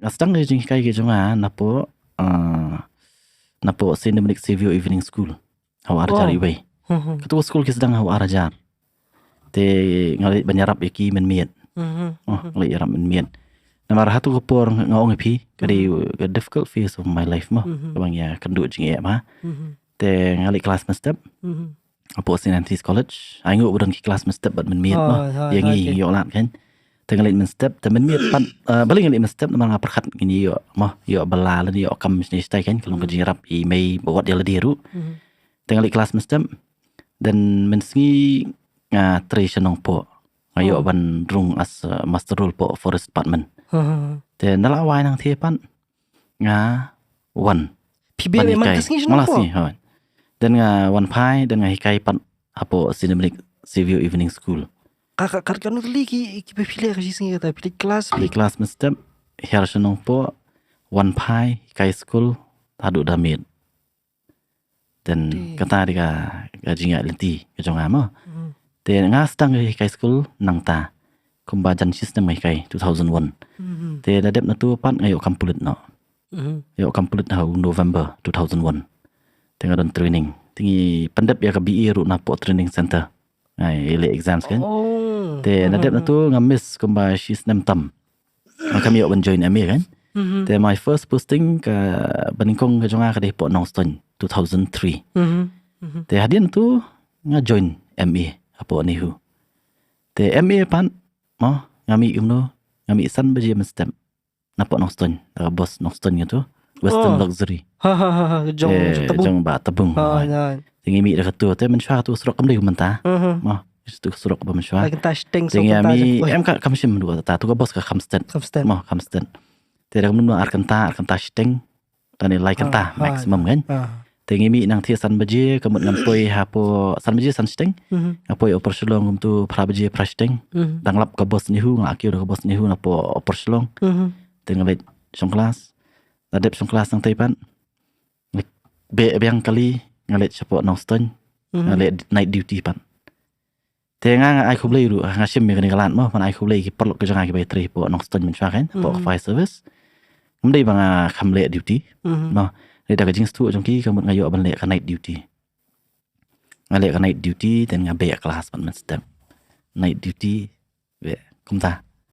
Ngasang ke jing kai ke jonga napo Cinematic Civil Evening School. Hawa arajar ibai. Ketua school ke sedang hawa arajar. Te ngali banyarap iki menmiet. Ngali yarap menmiet. Namar hatu kopor ngaong ipi kadi difficult phase of my life mah. Kabang ya kendu jing ya mah. Te ngali kelas mestep. Apo Sinantis College. Aingu udang ki kelas mestep bat menmiet mah. Yangi yo lat kan. Tengah men step temen miet pan balik ngali men step namang perkhat gini yo mah yo bala le yo kam ni stai kan kalau kejirap I mei bawat dia le diru tengah kelas men step dan men singi nga traditional po ayo ban rung as master rule po forest department te nala wai nang the pan nga wan PBM memang kesini malasi ha dan nga wan pai dan nga hikai pan apo Cinematic Civil Evening School kakak kan lagi kita pilih kasi singi kata pilih kelas mestep harusnya po one pie kai school tadu damit dan kata dia gajinga lenti kejonga mo te ngas tang kai school nang ta kumbajan sistem kai 2001 te dadep na tu pan ngayo kampulit no yo kampulit na November 2001 tengah don training tingi pendep ya ke BE ru na po training center ai ele exams kan te nadep na tu ngamis kumba sistem tam kami yo join MA kan te my first posting ka baningkong ka jonga ka de po Nongston 2003 te hadian tu nga join MA apo ni hu te MA pan mo ngami umno ngami san baje mestem na po Nongston ka bos Nongston gitu Western Luxury jong ba tabung tingi mi dekat tu te men sha tu surok kamdai menta mo itu surok ba menswa tingi mi em ka kamsim dua ta tu ka bos ka kamsten mo kamsten te dak mun arkanta steng tani like kanta maximum kan tingi mi nang thi san baje kamut ngampoi hapo san baje san steng apoi opersulong tu pra baje prasteng danglap ka bos ni hu ngakio ka bos ni hu na po opersulong tengalet song kelas adep song kelas nang taipan be yang kali ngalet support Nongston ngalet night duty pan Tengah ai kublai ru ngasim mi kanikalan mo man ai kublai ki perlu ke jangan ki bateri po Nongston men kan po fire service mendai banga kamle duty no ni dak jing stu jong ki kamut ngayo ban le ka night duty ngale ka night duty dan ngabe kelas pan men step night duty be kumta